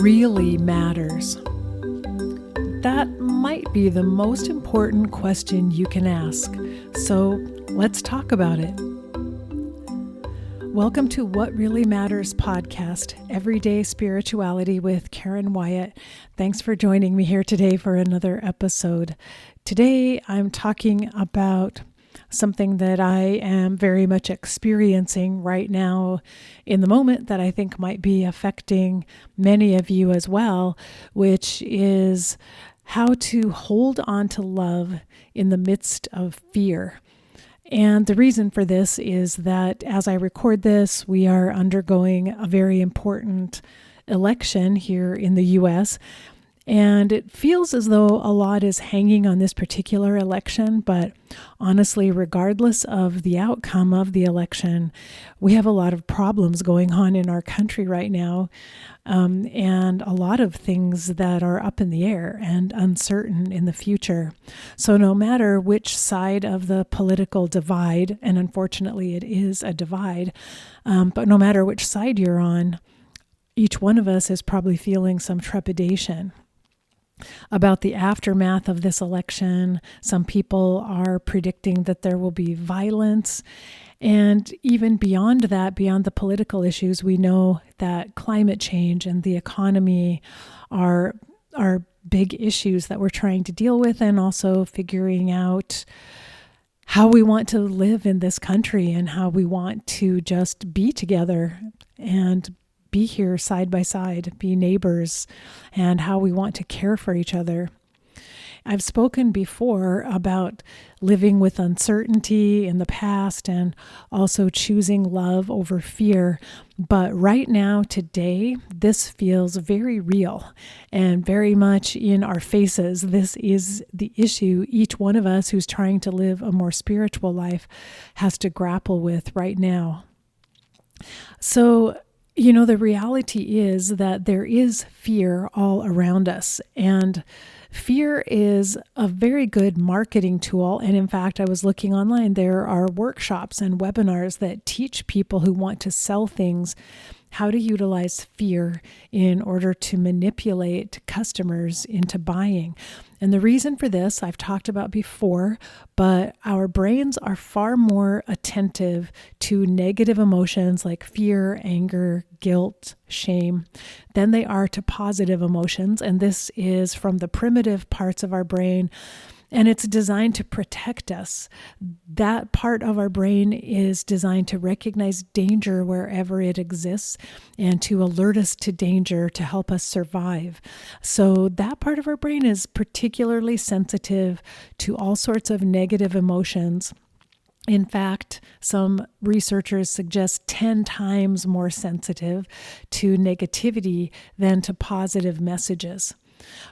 really matters? That might be the most important question you can ask. So let's talk about it. Welcome to What Really Matters podcast, Everyday Spirituality with Karen Wyatt. Thanks for joining me here today for another episode. Today I'm talking about something that I am very much experiencing right now in the moment that I think might be affecting many of you as well, which is how to hold on to love in the midst of fear. And the reason for this is that as I record this, we are undergoing a very important election here in the U.S., and it feels as though a lot is hanging on this particular election, but honestly, regardless of the outcome of the election, we have a lot of problems going on in our country right now, and a lot of things that are up in the air and uncertain in the future. So no matter which side of the political divide, and unfortunately it is a divide, but no matter which side you're on, each one of us is probably feeling some trepidation about the aftermath of this election. Some people are predicting that there will be violence. And even beyond that, beyond the political issues, we know that climate change and the economy are big issues that we're trying to deal with, and also figuring out how we want to live in this country and how we want to just be together and be here side by side, be neighbors, and how we want to care for each other. I've spoken before about living with uncertainty in the past and also choosing love over fear. But right now, today, this feels very real and very much in our faces. This is the issue each one of us who's trying to live a more spiritual life has to grapple with right now. So, the reality is that there is fear all around us, and fear is a very good marketing tool. And in fact, I was looking online, there are workshops and webinars that teach people who want to sell things how to utilize fear in order to manipulate customers into buying. And the reason for this, I've talked about before, but our brains are far more attentive to negative emotions like fear, anger, guilt, shame, than they are to positive emotions. And this is from the primitive parts of our brain, and it's designed to protect us. That part of our brain is designed to recognize danger wherever it exists and to alert us to danger to help us survive. So that part of our brain is particularly sensitive to all sorts of negative emotions. In fact, some researchers suggest 10 times more sensitive to negativity than to positive messages.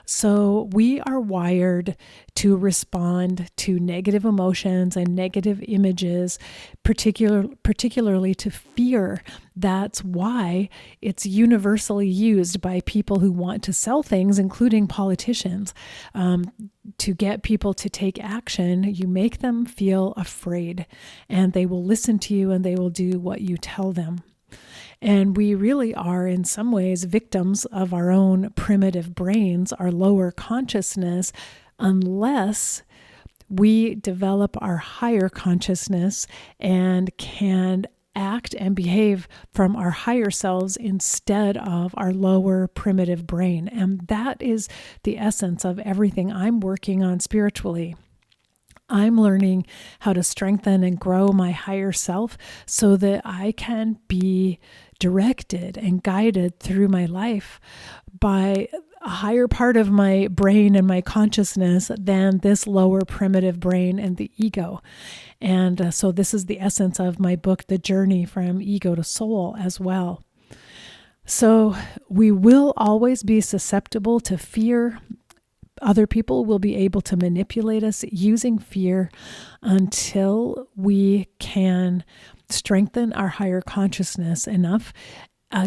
So we are wired to respond to negative emotions and negative images, particularly to fear. That's why it's universally used by people who want to sell things, including politicians. To get people to take action, you make them feel afraid, and they will listen to you and they will do what you tell them. And we really are, in some ways, victims of our own primitive brains, our lower consciousness, unless we develop our higher consciousness and can act and behave from our higher selves instead of our lower primitive brain. And that is the essence of everything I'm working on spiritually. I'm learning how to strengthen and grow my higher self so that I can be directed and guided through my life by a higher part of my brain and my consciousness than this lower primitive brain and the ego. And so this is the essence of my book, The Journey from Ego to Soul, as well. So we will always be susceptible to fear. Other people will be able to manipulate us using fear until we can strengthen our higher consciousness enough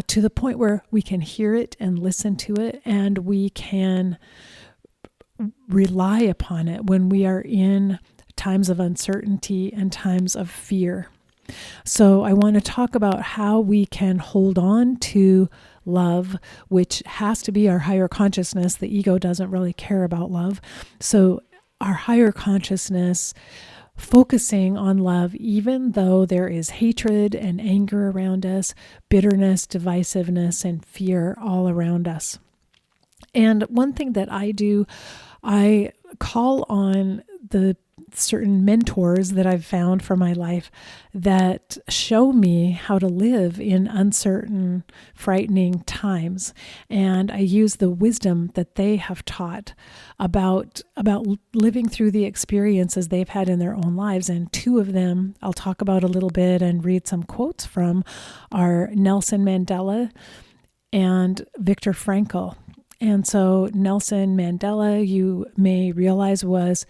to the point where we can hear it and listen to it, and we can rely upon it when we are in times of uncertainty and times of fear. So I want to talk about how we can hold on to love, which has to be our higher consciousness. The ego doesn't really care about love. So our higher consciousness focusing on love, even though there is hatred and anger around us, bitterness, divisiveness, and fear all around us. And one thing that I do, I call on the certain mentors that I've found for my life that show me how to live in uncertain, frightening times. And I use the wisdom that they have taught about living through the experiences they've had in their own lives. And two of them I'll talk about a little bit and read some quotes from are Nelson Mandela and Viktor Frankl. And so Nelson Mandela, you may realize, was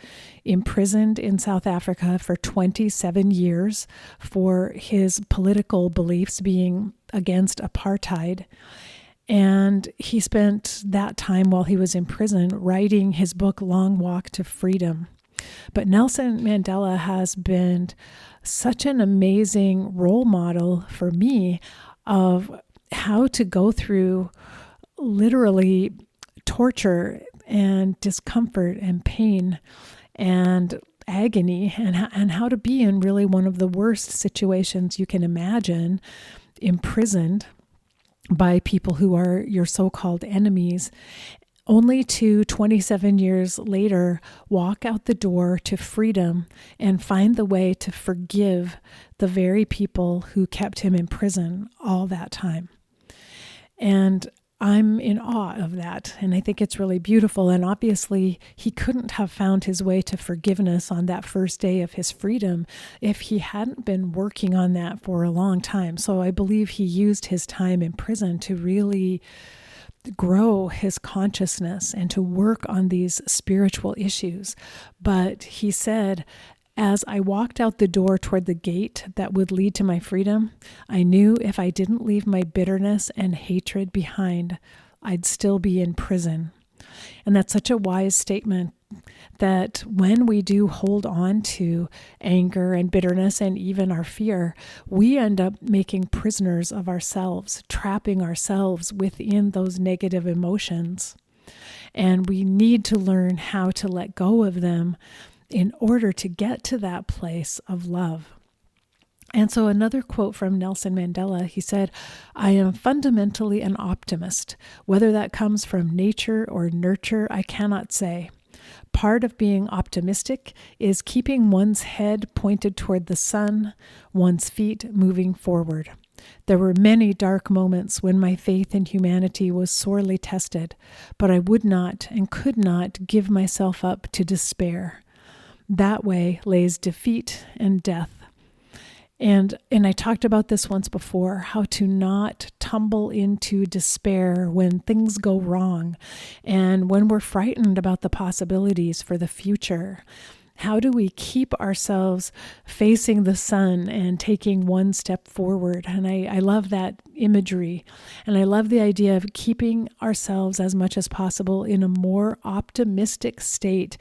imprisoned in South Africa for 27 years for his political beliefs being against apartheid. And he spent that time while he was in prison writing his book, Long Walk to Freedom. But Nelson Mandela has been such an amazing role model for me of how to go through literally torture and discomfort and pain and agony, and how to be in really one of the worst situations you can imagine, imprisoned by people who are your so-called enemies, only to 27 years later walk out the door to freedom and find the way to forgive the very people who kept him in prison all that time. And I'm in awe of that, and I think it's really beautiful. And obviously, he couldn't have found his way to forgiveness on that first day of his freedom if he hadn't been working on that for a long time. So I believe he used his time in prison to really grow his consciousness and to work on these spiritual issues. But he said, as I walked out the door toward the gate that would lead to my freedom, I knew if I didn't leave my bitterness and hatred behind, I'd still be in prison. And that's such a wise statement, that when we do hold on to anger and bitterness and even our fear, we end up making prisoners of ourselves, trapping ourselves within those negative emotions. And we need to learn how to let go of them in order to get to that place of love. And so another quote from Nelson Mandela, he said, I am fundamentally an optimist. Whether that comes from nature or nurture, I cannot say. Part of being optimistic is keeping one's head pointed toward the sun, one's feet moving forward. There were many dark moments when my faith in humanity was sorely tested, but I would not and could not give myself up to despair. That way lays defeat and death. And I talked about this once before, how to not tumble into despair when things go wrong and when we're frightened about the possibilities for the future. How do we keep ourselves facing the sun and taking one step forward? And I love that imagery. And I love the idea of keeping ourselves as much as possible in a more optimistic state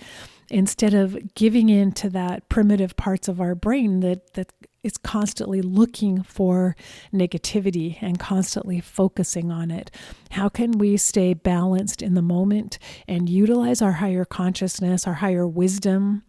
instead of giving in to that primitive parts of our brain that is constantly looking for negativity and constantly focusing on it. How can we stay balanced in the moment and utilize our higher consciousness, our higher wisdom,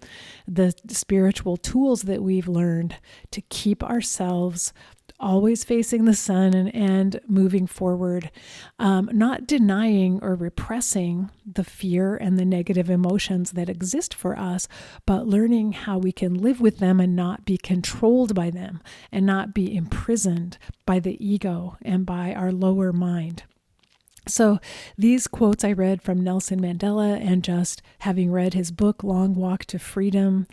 the spiritual tools that we've learned to keep ourselves always facing the sun and moving forward, not denying or repressing the fear and the negative emotions that exist for us, but learning how we can live with them and not be controlled by them and not be imprisoned by the ego and by our lower mind. So these quotes I read from Nelson Mandela and just having read his book, Long Walk to Freedom,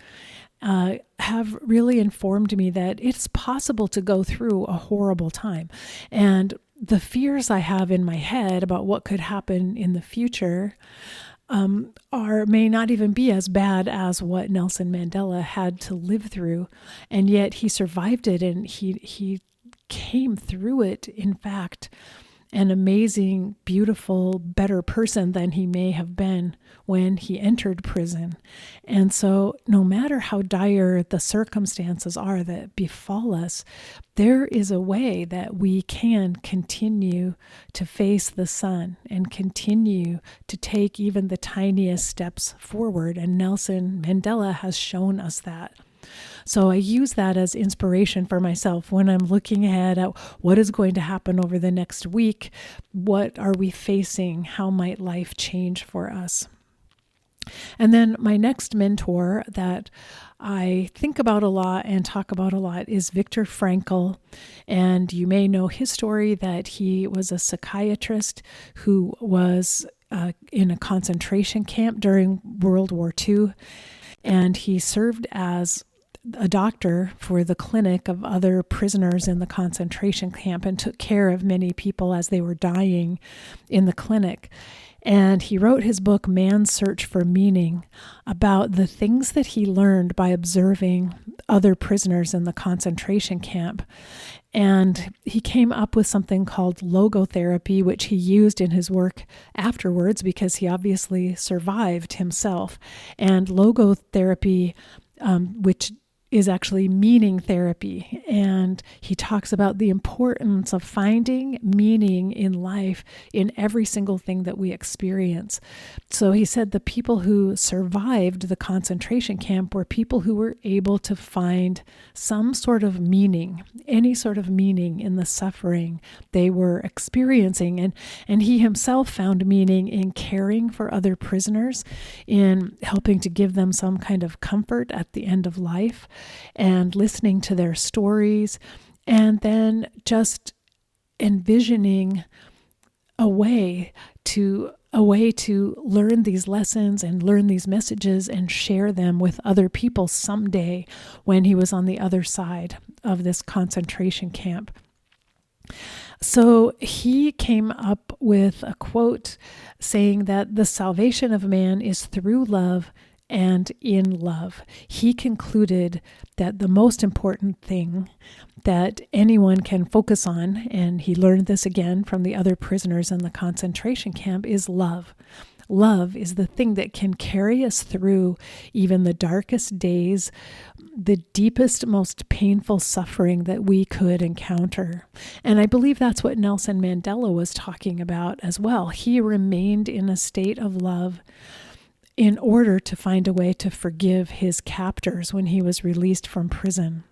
have really informed me that it's possible to go through a horrible time. And the fears I have in my head about what could happen in the future may not even be as bad as what Nelson Mandela had to live through. And yet he survived it, and he came through it, in fact, an amazing, beautiful, better person than he may have been when he entered prison. And so no matter how dire the circumstances are that befall us, there is a way that we can continue to face the sun and continue to take even the tiniest steps forward. And Nelson Mandela has shown us that. So I use that as inspiration for myself when I'm looking ahead at what is going to happen over the next week. What are we facing? How might life change for us? And then my next mentor that I think about a lot and talk about a lot is Viktor Frankl. And you may know his story that he was a psychiatrist who was in a concentration camp during World War II. And he served as a doctor for the clinic of other prisoners in the concentration camp and took care of many people as they were dying in the clinic. And he wrote his book, Man's Search for Meaning, about the things that he learned by observing other prisoners in the concentration camp. And he came up with something called logotherapy, which he used in his work afterwards because he obviously survived himself. And logotherapy, which is actually meaning therapy. And he talks about the importance of finding meaning in life in every single thing that we experience. So he said the people who survived the concentration camp were people who were able to find some sort of meaning, any sort of meaning in the suffering they were experiencing. And he himself found meaning in caring for other prisoners, in helping to give them some kind of comfort at the end of life, and listening to their stories, and then just envisioning a way to learn these lessons and learn these messages and share them with other people someday when he was on the other side of this concentration camp. So he came up with a quote saying that the salvation of man is through love and in love. He concluded that the most important thing that anyone can focus on, and he learned this again from the other prisoners in the concentration camp, is love. Love is the thing that can carry us through even the darkest days, the deepest, most painful suffering that we could encounter. And I believe that's what Nelson Mandela was talking about as well. He remained in a state of love in order to find a way to forgive his captors when he was released from prison.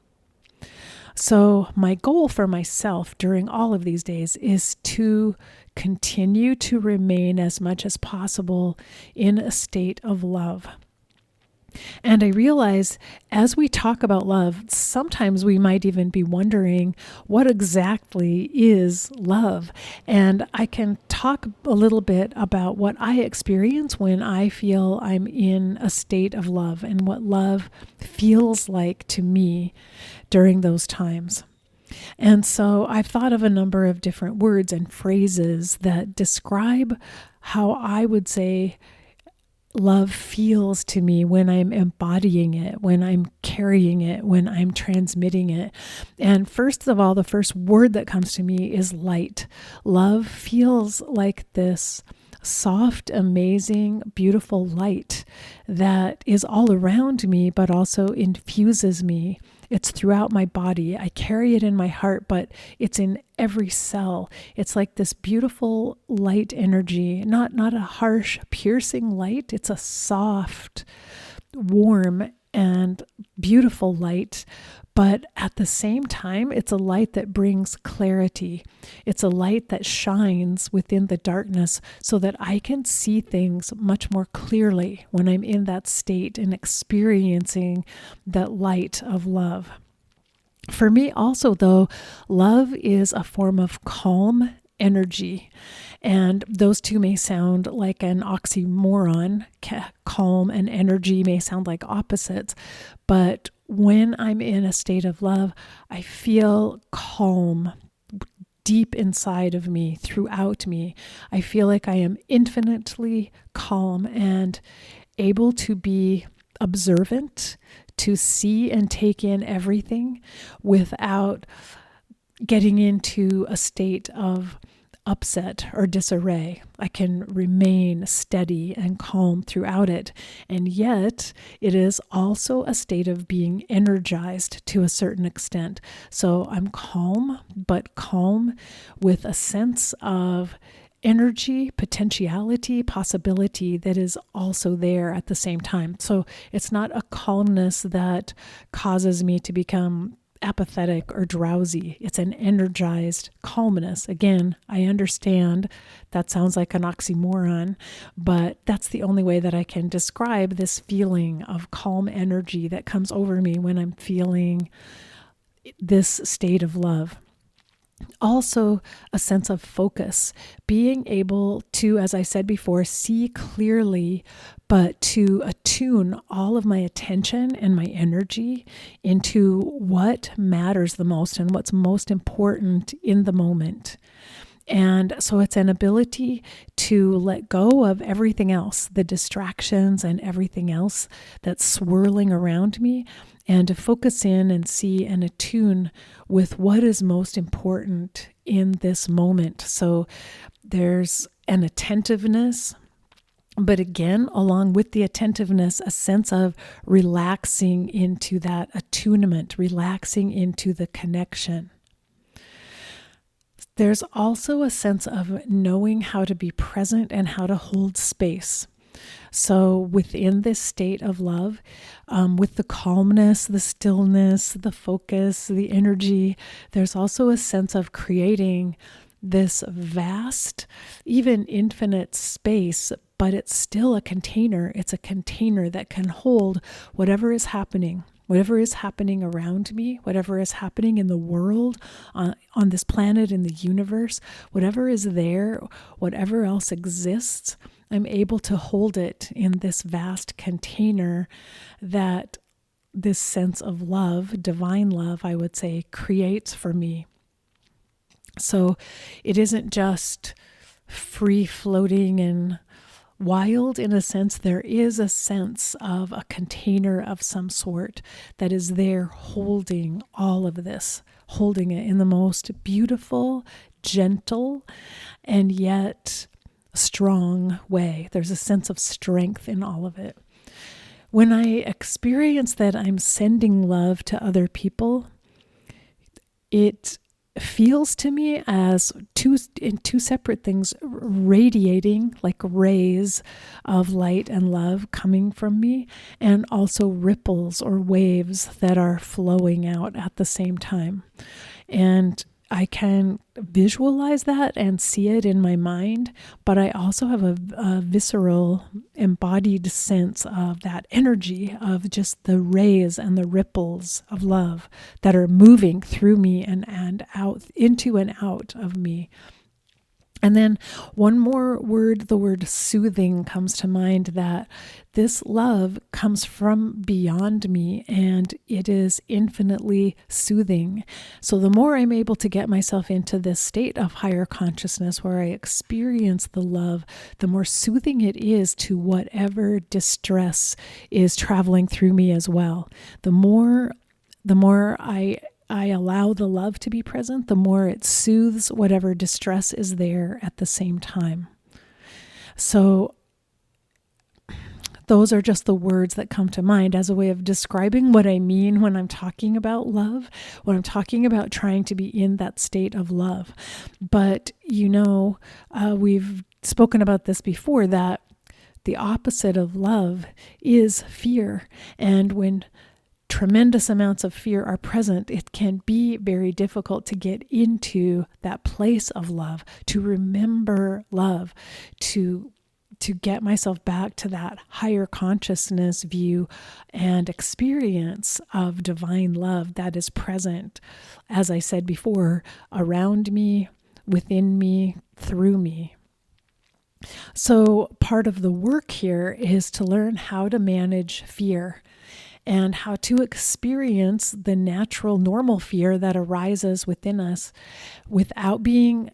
So my goal for myself during all of these days is to continue to remain as much as possible in a state of love. And I realize as we talk about love, sometimes we might even be wondering what exactly is love. And I can talk a little bit about what I experience when I feel I'm in a state of love and what love feels like to me during those times. And so I've thought of a number of different words and phrases that describe how I would say love feels to me when I'm embodying it, when I'm carrying it, when I'm transmitting it. And first of all, the first word that comes to me is light. Love feels like this soft, amazing, beautiful light that is all around me, but also infuses me. It's throughout my body. I carry it in my heart, but it's in every cell. It's like this beautiful light energy, not a harsh, piercing light. It's a soft, warm, and beautiful light. But at the same time, it's a light that brings clarity. It's a light that shines within the darkness so that I can see things much more clearly when I'm in that state and experiencing that light of love. For me also, though, love is a form of calm energy. And those two may sound like an oxymoron. Calm and energy may sound like opposites, but when I'm in a state of love, I feel calm deep inside of me, throughout me. I feel like I am infinitely calm and able to be observant, to see and take in everything without getting into a state of upset or disarray. I can remain steady and calm throughout it. And yet, it is also a state of being energized to a certain extent. So I'm calm, but calm with a sense of energy, potentiality, possibility that is also there at the same time. So it's not a calmness that causes me to become apathetic or drowsy. It's an energized calmness. Again, I understand that sounds like an oxymoron, but that's the only way that I can describe this feeling of calm energy that comes over me when I'm feeling this state of love. Also, a sense of focus, being able to, as I said before, see clearly, but to attune all of my attention and my energy into what matters the most and what's most important in the moment. And so it's an ability to let go of everything else, the distractions and everything else that's swirling around me, and to focus in and see and attune with what is most important in this moment. So there's an attentiveness, but again, along with the attentiveness, a sense of relaxing into that attunement, relaxing into the connection. There's also a sense of knowing how to be present and how to hold space. So within this state of love, with the calmness, the stillness, the focus, the energy, there's also a sense of creating this vast, even infinite space, but it's still a container. It's a container that can hold whatever is happening around me, whatever is happening in the world, on this planet, in the universe, whatever is there, whatever else exists, I'm able to hold it in this vast container that this sense of love, divine love, I would say, creates for me. So it isn't just free floating and wild. In a sense, there is a sense of a container of some sort that is there holding all of this, holding it in the most beautiful, gentle, and yet strong way. There's a sense of strength in all of it. When I experience that I'm sending love to other people, it feels to me as two separate things radiating like rays of light and love coming from me, and also ripples or waves that are flowing out at the same time. And I can visualize that and see it in my mind, but I also have a visceral, embodied sense of that energy of just the rays and the ripples of love that are moving through me and out, into and out of me. And then one more word, the word soothing, comes to mind, that this love comes from beyond me and it is infinitely soothing. So the more I'm able to get myself into this state of higher consciousness where I experience the love, the more soothing it is to whatever distress is traveling through me as well. The more I allow the love to be present, the more it soothes whatever distress is there at the same time. So those are just the words that come to mind as a way of describing what I mean when I'm talking about love, when I'm talking about trying to be in that state of love. But, we've spoken about this before, that the opposite of love is fear. And when tremendous amounts of fear are present, it can be very difficult to get into that place of love, to remember love, to get myself back to that higher consciousness view and experience of divine love that is present, as I said before, around me, within me, through me. So part of the work here is to learn how to manage fear and how to experience the natural, normal fear that arises within us without being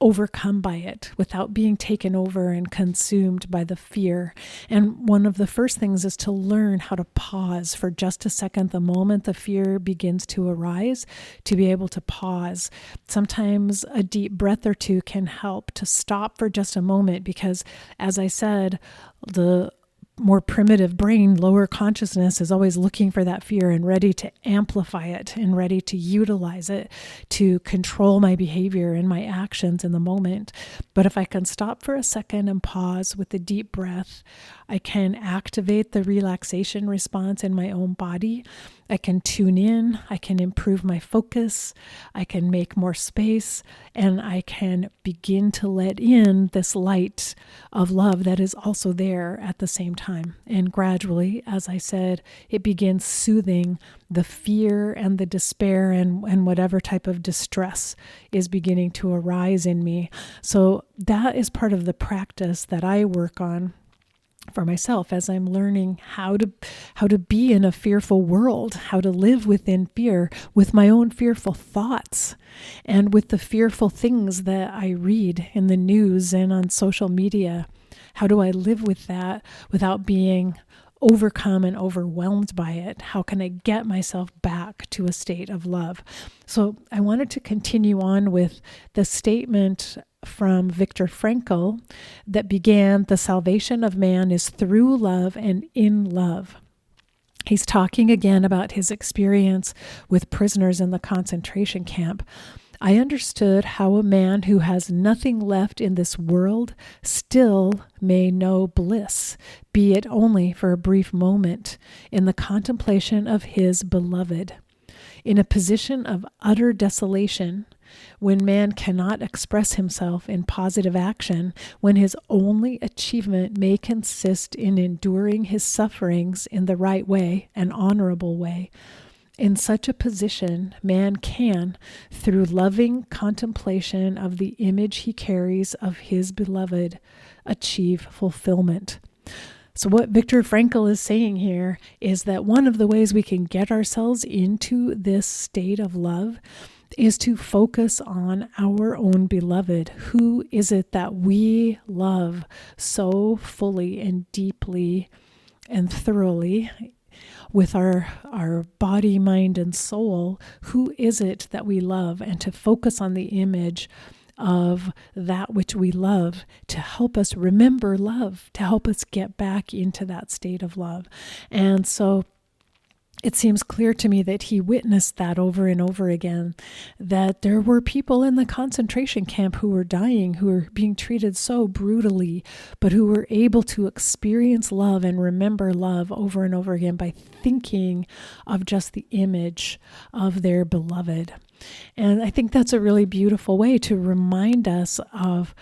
overcome by it, without being taken over and consumed by the fear. And one of the first things is to learn how to pause for just a second the moment the fear begins to arise, to be able to pause. Sometimes a deep breath or two can help to stop for just a moment because, as I said, the more primitive brain, lower consciousness, is always looking for that fear and ready to amplify it and ready to utilize it to control my behavior and my actions in the moment. But if I can stop for a second and pause with a deep breath, I can activate the relaxation response in my own body. I can tune in, I can improve my focus, I can make more space, and I can begin to let in this light of love that is also there at the same time. And gradually, as I said, it begins soothing the fear and the despair and whatever type of distress is beginning to arise in me. So that is part of the practice that I work on for myself as I'm learning how to be in a fearful world, how to live within fear with my own fearful thoughts and with the fearful things that I read in the news and on social media. How do I live with that without being overcome and overwhelmed by it? How can I get myself back to a state of love? So I wanted to continue on with the statement from Viktor Frankl that began, "The salvation of man is through love and in love." He's talking again about his experience with prisoners in the concentration camp. "I understood how a man who has nothing left in this world still may know bliss, be it only for a brief moment, in the contemplation of his beloved. In a position of utter desolation, when man cannot express himself in positive action, when his only achievement may consist in enduring his sufferings in the right way, an honorable way, in such a position, man can, through loving contemplation of the image he carries of his beloved, achieve fulfillment." So what Viktor Frankl is saying here is that one of the ways we can get ourselves into this state of love is to focus on our own beloved. Who is it that we love so fully and deeply and thoroughly with our body, mind, and soul? Who is it that we love? And to focus on the image of that which we love to help us remember love, to help us get back into that state of love. And so it seems clear to me that he witnessed that over and over again, that there were people in the concentration camp who were dying, who were being treated so brutally, but who were able to experience love and remember love over and over again by thinking of just the image of their beloved. And I think that's a really beautiful way to remind us of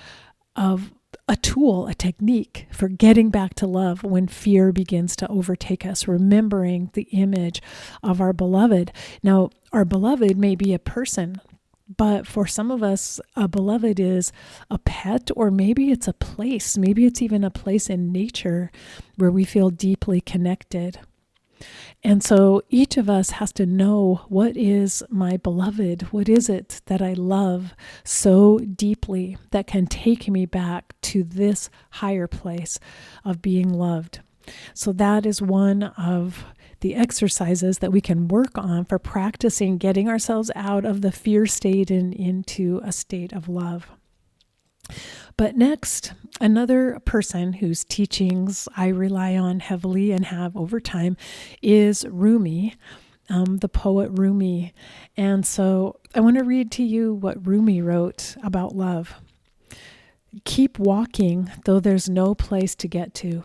a tool, a technique for getting back to love when fear begins to overtake us, remembering the image of our beloved. Now, our beloved may be a person, but for some of us, a beloved is a pet, or maybe it's a place. Maybe it's even a place in nature where we feel deeply connected. And so each of us has to know, what is my beloved? What is it that I love so deeply that can take me back to this higher place of being loved? So that is one of the exercises that we can work on for practicing getting ourselves out of the fear state and into a state of love. But next, another person whose teachings I rely on heavily and have over time is Rumi, the poet Rumi. And so I want to read to you what Rumi wrote about love. "Keep walking, though there's no place to get to.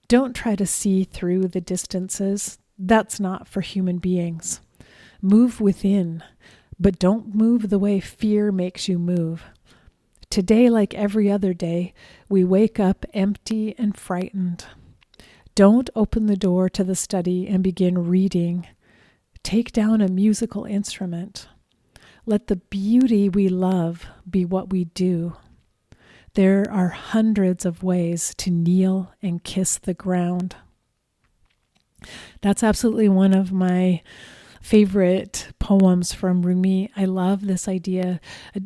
Don't try to see through the distances. That's not for human beings. Move within, but don't move the way fear makes you move. Today, like every other day, we wake up empty and frightened. Don't open the door to the study and begin reading. Take down a musical instrument. Let the beauty we love be what we do. There are hundreds of ways to kneel and kiss the ground." That's absolutely one of my favorite poems from Rumi. I love this idea.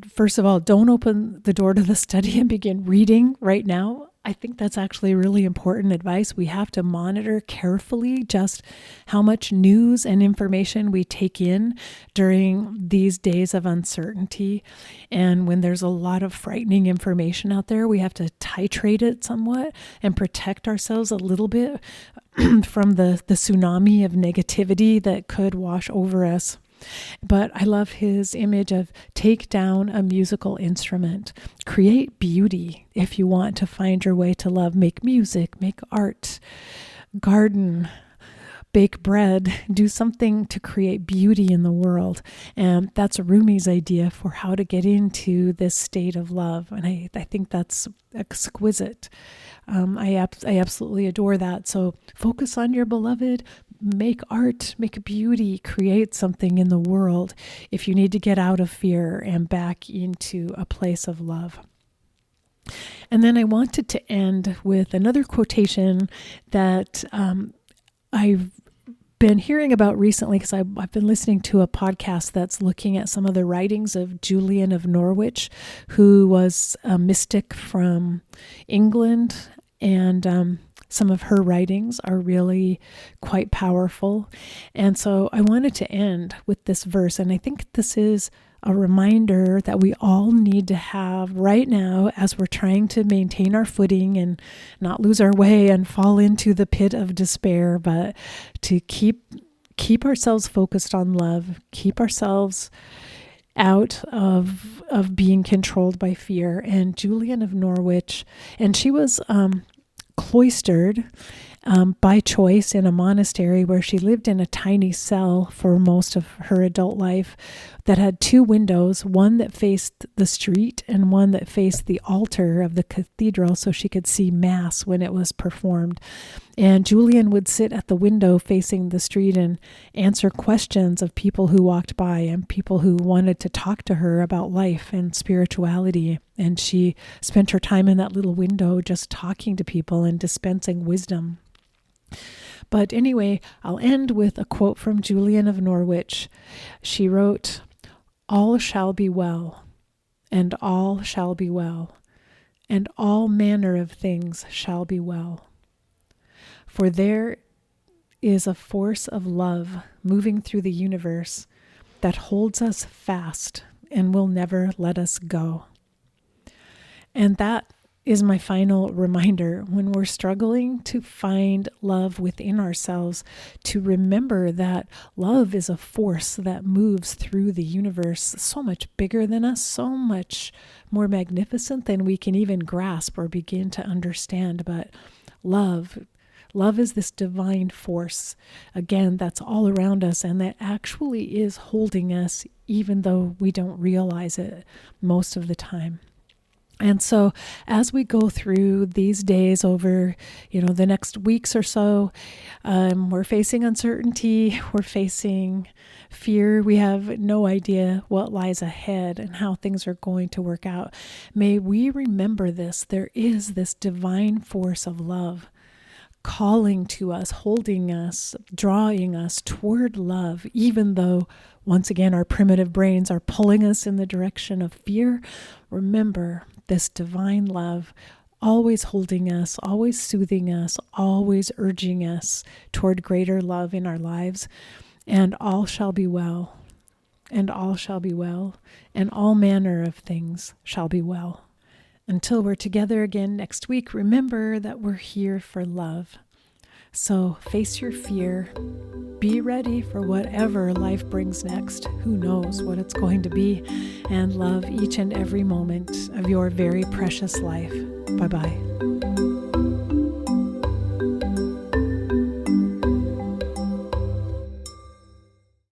First of all, don't open the door to the study and begin reading right now. I think that's actually really important advice. We have to monitor carefully just how much news and information we take in during these days of uncertainty. And when there's a lot of frightening information out there, we have to titrate it somewhat and protect ourselves a little bit from the tsunami of negativity that could wash over us. But I love his image of take down a musical instrument, create beauty if you want to find your way to love, make music, make art, garden, bake bread, do something to create beauty in the world. And that's Rumi's idea for how to get into this state of love. And I think that's exquisite. I absolutely adore that. So focus on your beloved, make art, make beauty, create something in the world if you need to get out of fear and back into a place of love. And then I wanted to end with another quotation that I've been hearing about recently because I've been listening to a podcast that's looking at some of the writings of Julian of Norwich, who was a mystic from England, and some of her writings are really quite powerful. And so I wanted to end with this verse, and I think this is a reminder that we all need to have right now as we're trying to maintain our footing and not lose our way and fall into the pit of despair, but to keep ourselves focused on love, keep ourselves out of being controlled by fear. And Julian of Norwich, and she was cloistered by choice in a monastery where she lived in a tiny cell for most of her adult life that had two windows, one that faced the street and one that faced the altar of the cathedral so she could see Mass when it was performed. And Julian would sit at the window facing the street and answer questions of people who walked by and people who wanted to talk to her about life and spirituality. And she spent her time in that little window just talking to people and dispensing wisdom. But anyway, I'll end with a quote from Julian of Norwich. She wrote, "All shall be well, and all shall be well, and all manner of things shall be well. For there is a force of love moving through the universe that holds us fast and will never let us go." And that is my final reminder when we're struggling to find love within ourselves, to remember that love is a force that moves through the universe, so much bigger than us, so much more magnificent than we can even grasp or begin to understand. But love is this divine force, again, that's all around us and that actually is holding us even though we don't realize it most of the time. And so as we go through these days over, the next weeks or so, we're facing uncertainty, we're facing fear. We have no idea what lies ahead and how things are going to work out. May we remember this. There is this divine force of love calling to us, holding us, drawing us toward love, even though, once again, our primitive brains are pulling us in the direction of fear. Remember this divine love always holding us, always soothing us, always urging us toward greater love in our lives. And all shall be well, and all shall be well, and all manner of things shall be well. Until we're together again next week, remember that we're here for love. So face your fear. Be ready for whatever life brings next. Who knows what it's going to be? And love each and every moment of your very precious life. Bye-bye.